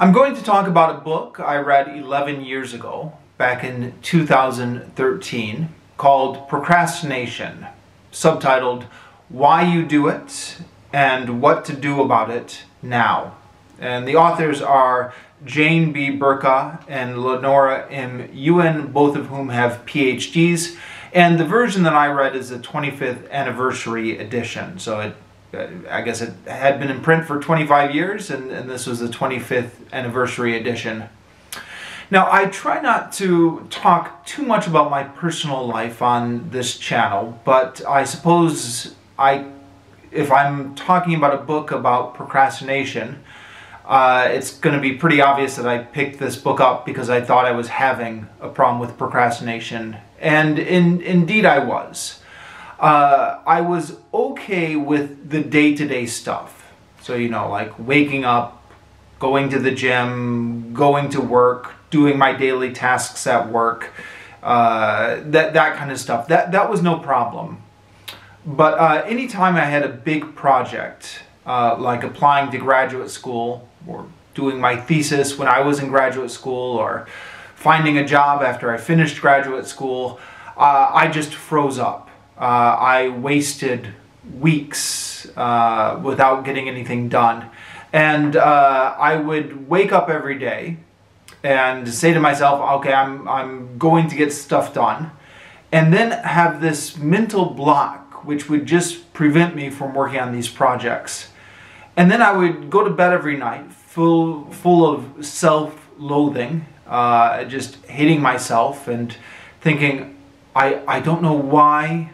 I'm going to talk about a book I read 11 years ago, back in 2013, called Procrastination, subtitled Why You Do It and What to Do About It Now. And the authors are Jane B. Burka and Lenora M. Yuen, both of whom have PhDs. And the version that I read is the 25th anniversary edition. So I guess it had been in print for 25 years, and this was the 25th anniversary edition. Now, I try not to talk too much about my personal life on this channel, but I suppose if I'm talking about a book about procrastination, it's going to be pretty obvious that I picked this book up because I thought I was having a problem with procrastination, and indeed I was. I was okay with the day-to-day stuff. So, like waking up, going to the gym, going to work, doing my daily tasks at work, that kind of stuff. That was no problem. But anytime I had a big project, like applying to graduate school, or doing my thesis when I was in graduate school, or finding a job after I finished graduate school, I just froze up. I wasted weeks without getting anything done. And I would wake up every day and say to myself, okay, I'm going to get stuff done. And then have this mental block which would just prevent me from working on these projects. And then I would go to bed every night full of self-loathing, just hating myself and thinking, I don't know why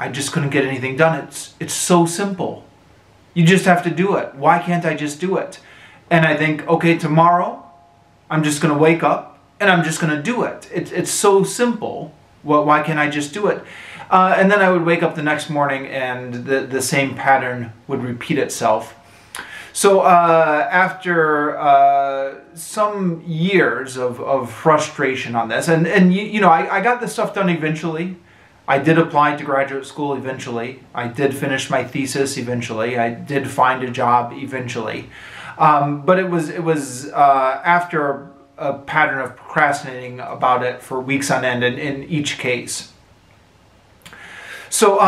I just couldn't get anything done. It's so simple. You just have to do it. Why can't I just do it? And I think, okay, tomorrow I'm just going to wake up and I'm just going to do it. It's so simple. Well, why can't I just do it? And then I would wake up the next morning and the same pattern would repeat itself. So after some years of frustration on this, and I got this stuff done eventually. I did apply to graduate school eventually. I did finish my thesis eventually. I did find a job eventually. But it was after a pattern of procrastinating about it for weeks on end in each case. So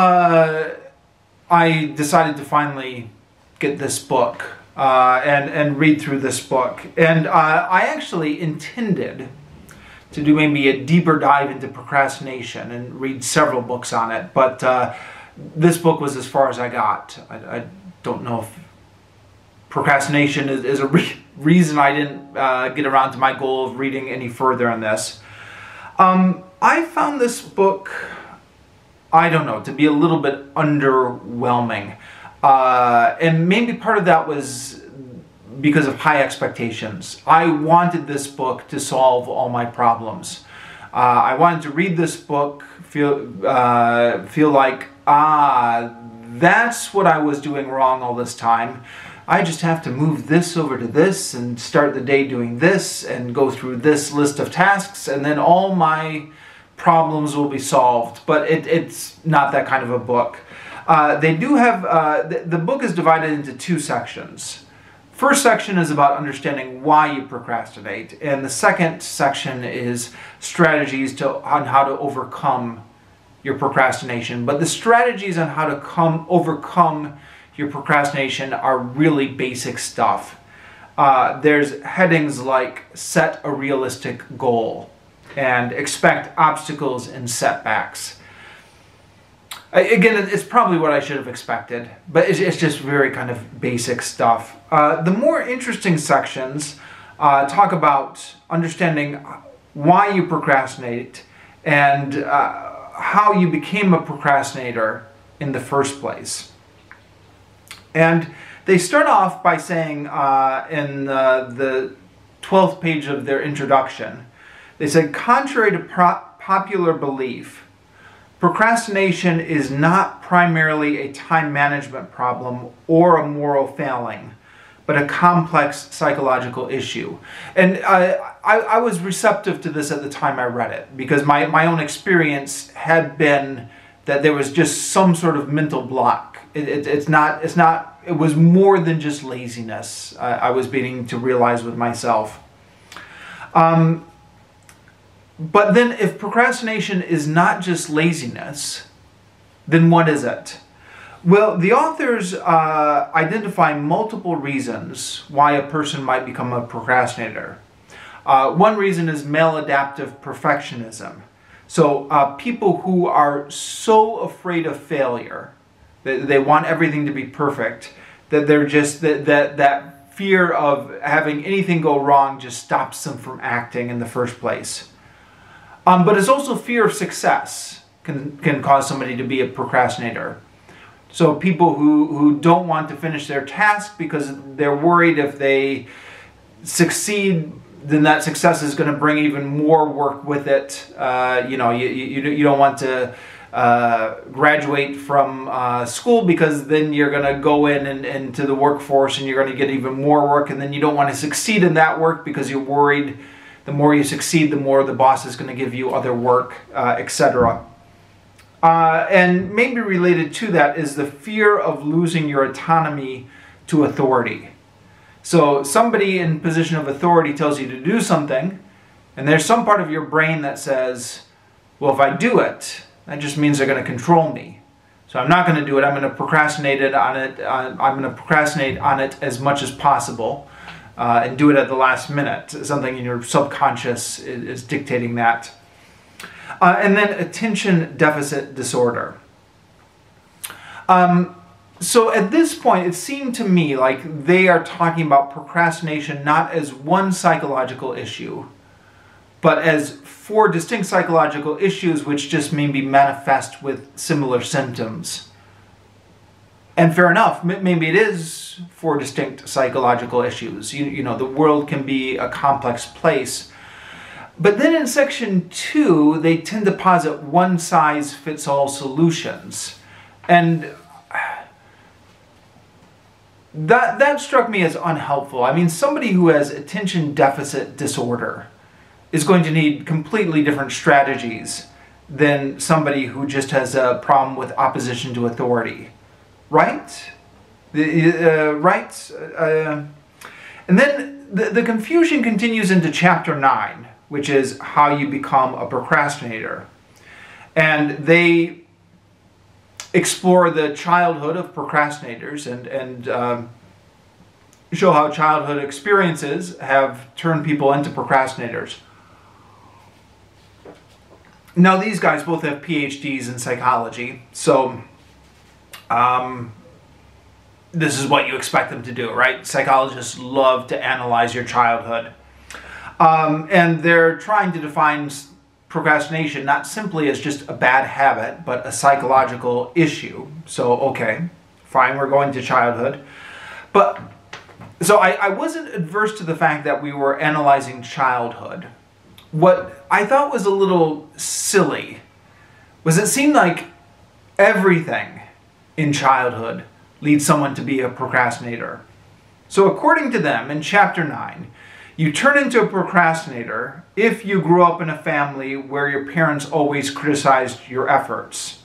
I decided to finally get this book and read through this book. And I actually intended to do maybe a deeper dive into procrastination and read several books on it, but this book was as far as I got. I don't know if procrastination is a reason I didn't get around to my goal of reading any further on this. I found this book, I don't know, to be a little bit underwhelming. And maybe part of that was because of high expectations. I wanted this book to solve all my problems. I wanted to read this book, feel like, that's what I was doing wrong all this time. I just have to move this over to this and start the day doing this and go through this list of tasks, and then all my problems will be solved. But it's not that kind of a book. They do have, the book is divided into two sections. First section is about understanding why you procrastinate, and the second section is strategies on how to overcome your procrastination. But the strategies on how to overcome your procrastination are really basic stuff. There's headings like set a realistic goal and expect obstacles and setbacks. Again, it's probably what I should have expected, but it's just very kind of basic stuff. The more interesting sections talk about understanding why you procrastinate and how you became a procrastinator in the first place. And they start off by saying in the 12th page of their introduction, they said, contrary to popular belief, procrastination is not primarily a time management problem or a moral failing, but a complex psychological issue. And I was receptive to this at the time I read it, because my own experience had been that there was just some sort of mental block. It's not it was more than just laziness. I was beginning to realize with myself. But then if procrastination is not just laziness, then what is it? Well, the authors identify multiple reasons why a person might become a procrastinator. One reason is maladaptive perfectionism. So people who are so afraid of failure, that they want everything to be perfect, that they're just, that fear of having anything go wrong just stops them from acting in the first place. But it's also fear of success can cause somebody to be a procrastinator. So people who don't want to finish their task because they're worried if they succeed, then that success is going to bring even more work with it. You don't want to graduate from school because then you're going to go in and into the workforce and you're going to get even more work, and then you don't want to succeed in that work because you're worried the more you succeed, the more the boss is going to give you other work, etc. And maybe related to that is the fear of losing your autonomy to authority. So somebody in position of authority tells you to do something, and there's some part of your brain that says, well, if I do it, that just means they're going to control me. So I'm not going to do it. I'm going to procrastinate on it. I'm going to procrastinate on it as much as possible and do it at the last minute. Something in your subconscious is dictating that. And then attention deficit disorder. So at this point, it seemed to me like they are talking about procrastination not as one psychological issue, but as 4 distinct psychological issues which just maybe manifest with similar symptoms. And fair enough, maybe it is 4 distinct psychological issues. You know, the world can be a complex place. But then in section 2, they tend to posit one-size-fits-all solutions. And that struck me as unhelpful. I mean, somebody who has attention deficit disorder is going to need completely different strategies than somebody who just has a problem with opposition to authority. Right? Right? And then the confusion continues into chapter 9, which is how you become a procrastinator. And they explore the childhood of procrastinators and show how childhood experiences have turned people into procrastinators. Now, these guys both have PhDs in psychology, so this is what you expect them to do, right? Psychologists love to analyze your childhood. And they're trying to define procrastination not simply as just a bad habit, but a psychological issue. So, okay, fine, we're going to childhood. But, so I wasn't adverse to the fact that we were analyzing childhood. What I thought was a little silly was it seemed like everything in childhood leads someone to be a procrastinator. So according to them, in chapter 9, you turn into a procrastinator if you grew up in a family where your parents always criticized your efforts.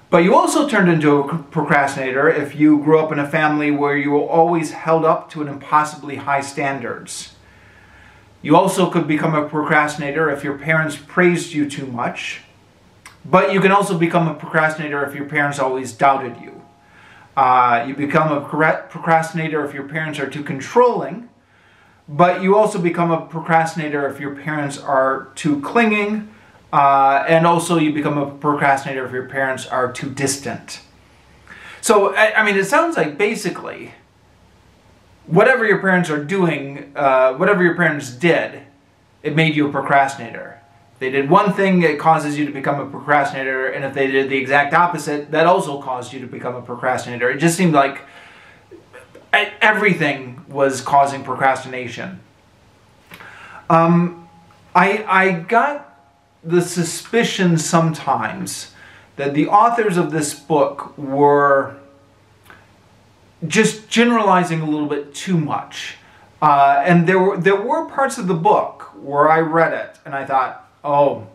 But you also turned into a procrastinator if you grew up in a family where you were always held up to an impossibly high standards. You also could become a procrastinator if your parents praised you too much. But you can also become a procrastinator if your parents always doubted you. You become a procrastinator if your parents are too controlling. But you also become a procrastinator if your parents are too clinging. And also you become a procrastinator if your parents are too distant. So, I mean, it sounds like basically whatever your parents are doing, whatever your parents did, it made you a procrastinator. If they did one thing, it causes you to become a procrastinator. And if they did the exact opposite, that also caused you to become a procrastinator. It just seemed like everything was causing procrastination. I got the suspicion sometimes that the authors of this book were just generalizing a little bit too much. And there were parts of the book where I read it and I thought, oh,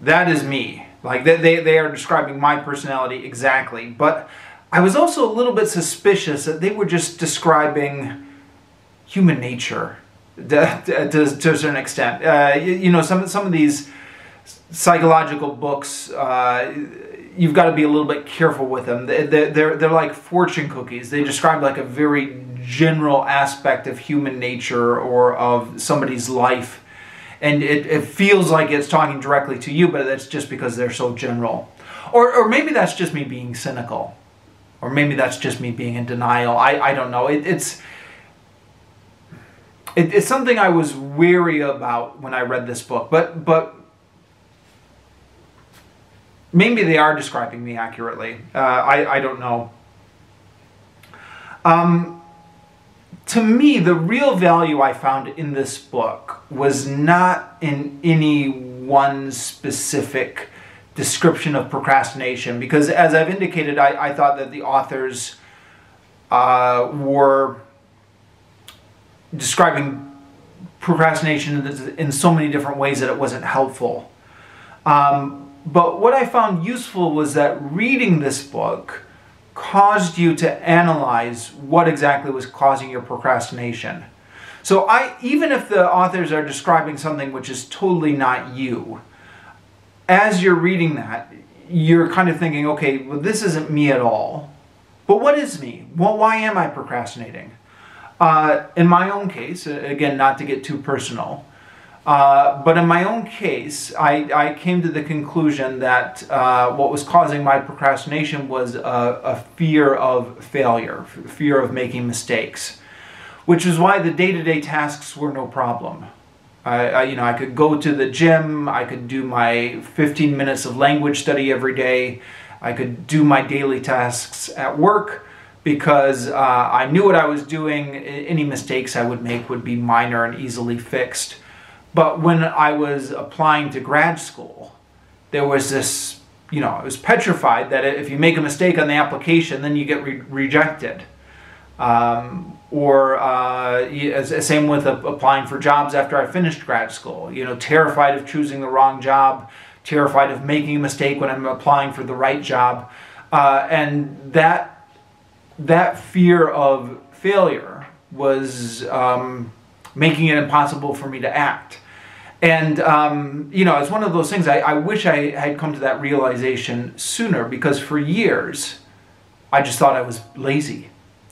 that is me. Like they are describing my personality exactly. But I was also a little bit suspicious that they were just describing human nature to a certain extent. Some of these psychological books, you've got to be a little bit careful with them. They're like fortune cookies. They describe like a very general aspect of human nature or of somebody's life. And it feels like it's talking directly to you, but that's just because they're so general. Or maybe that's just me being cynical. Or maybe that's just me being in denial. I don't know. It's something I was wary about when I read this book. But maybe they are describing me accurately. I don't know. To me, the real value I found in this book was not in any one specific description of procrastination, because as I've indicated, I thought that the authors were describing procrastination in so many different ways that it wasn't helpful. But what I found useful was that reading this book caused you to analyze what exactly was causing your procrastination. So even if the authors are describing something which is totally not you, as you're reading that, you're kind of thinking, okay, well, this isn't me at all. But what is me? Well, why am I procrastinating? In my own case, again, not to get too personal, but in my own case, I came to the conclusion that what was causing my procrastination was a fear of failure, fear of making mistakes, which is why the day-to-day tasks were no problem. I could go to the gym, I could do my 15 minutes of language study every day, I could do my daily tasks at work because I knew what I was doing. Any mistakes I would make would be minor and easily fixed. But when I was applying to grad school, there was this, I was petrified that if you make a mistake on the application, then you get rejected. Same with applying for jobs after I finished grad school. Terrified of choosing the wrong job, terrified of making a mistake when I'm applying for the right job. And that fear of failure was making it impossible for me to act. And, it's one of those things, I wish I had come to that realization sooner, because for years, I just thought I was lazy.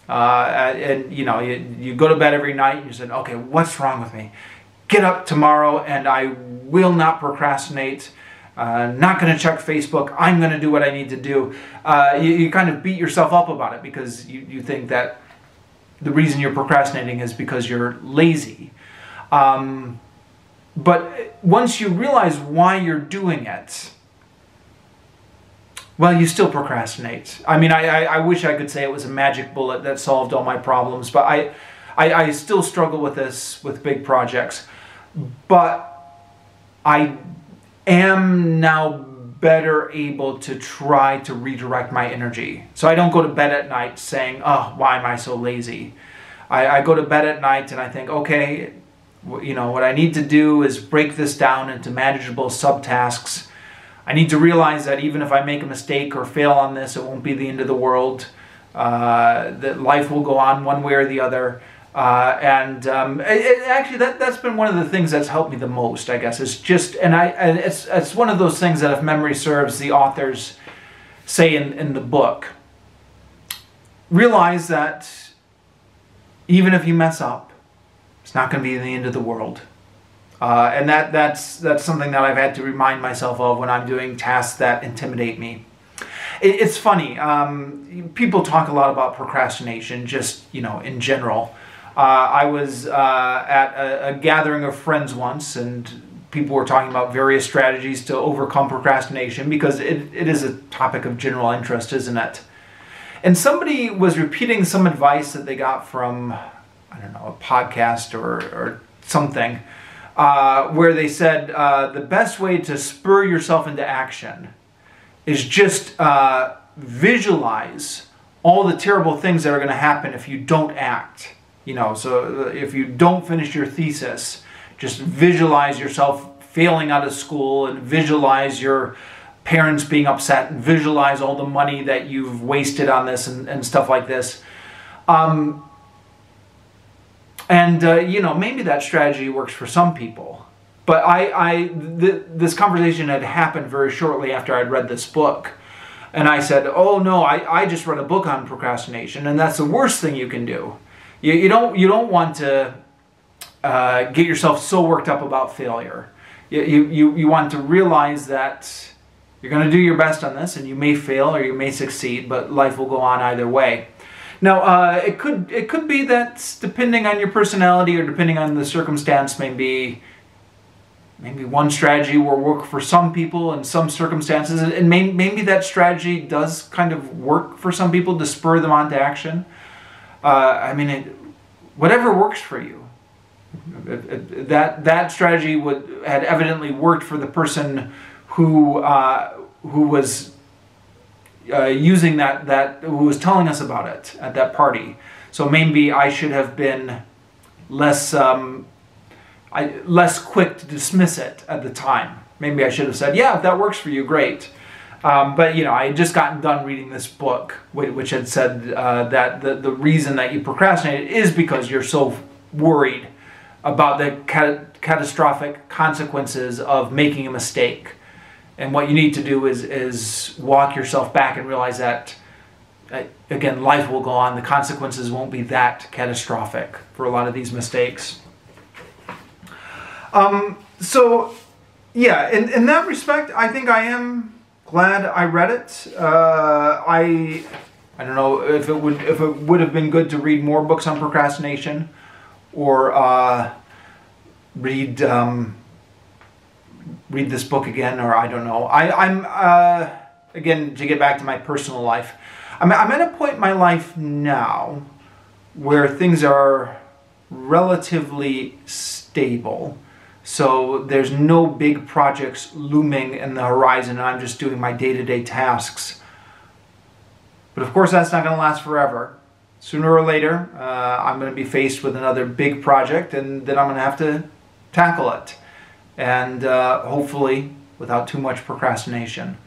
You go to bed every night and you said, okay, what's wrong with me? Get up tomorrow and I will not procrastinate. Not going to check Facebook. I'm going to do what I need to do. You kind of beat yourself up about it because you think that the reason you're procrastinating is because you're lazy. But once you realize why you're doing it, well, you still procrastinate. I mean, I wish I could say it was a magic bullet that solved all my problems, but I still struggle with this with big projects. But I am now better able to try to redirect my energy. So I don't go to bed at night saying, oh, why am I so lazy? I go to bed at night and I think, okay, what I need to do is break this down into manageable subtasks. I need to realize that even if I make a mistake or fail on this, it won't be the end of the world. That life will go on one way or the other. Actually, that's been one of the things that's helped me the most, I guess. It's one of those things that, if memory serves, the authors say in the book. Realize that even if you mess up, it's not going to be the end of the world. And that's something that I've had to remind myself of when I'm doing tasks that intimidate me. It's funny. People talk a lot about procrastination, just in general. I was at a gathering of friends once, and people were talking about various strategies to overcome procrastination, because it is a topic of general interest, isn't it? And somebody was repeating some advice that they got from, I don't know, a podcast or something, where they said the best way to spur yourself into action is just visualize all the terrible things that are going to happen if you don't act. So if you don't finish your thesis, just visualize yourself failing out of school, and visualize your parents being upset and visualize all the money that you've wasted on this and stuff like this. You know, maybe that strategy works for some people. But this conversation had happened very shortly after I'd read this book. And I said, oh no, I just read a book on procrastination, and that's the worst thing you can do. You don't want to get yourself so worked up about failure. You want to realize that you're going to do your best on this, and you may fail or you may succeed, but life will go on either way. Now, it could be that depending on your personality or depending on the circumstance, maybe one strategy will work for some people in some circumstances, and maybe that strategy does kind of work for some people to spur them on to action. I mean, whatever works for you. That strategy had evidently worked for the person who was using who was telling us about it at that party. So maybe I should have been less quick to dismiss it at the time. Maybe I should have said, yeah, if that works for you, great. But you know, I had just gotten done reading this book, which had said that the reason that you procrastinate is because you're so worried about the catastrophic consequences of making a mistake. And what you need to do is walk yourself back and realize that, again, life will go on. The consequences won't be that catastrophic for a lot of these mistakes. So, yeah, in that respect, I think I am glad I read it. I don't know if it would have been good to read more books on procrastination, or read this book again, or I don't know. I'm again, to get back to my personal life, I'm at a point in my life now where things are relatively stable. So there's no big projects looming in the horizon, and I'm just doing my day-to-day tasks. But of course, that's not going to last forever. Sooner or later, I'm going to be faced with another big project, and then I'm going to have to tackle it. And hopefully, without too much procrastination.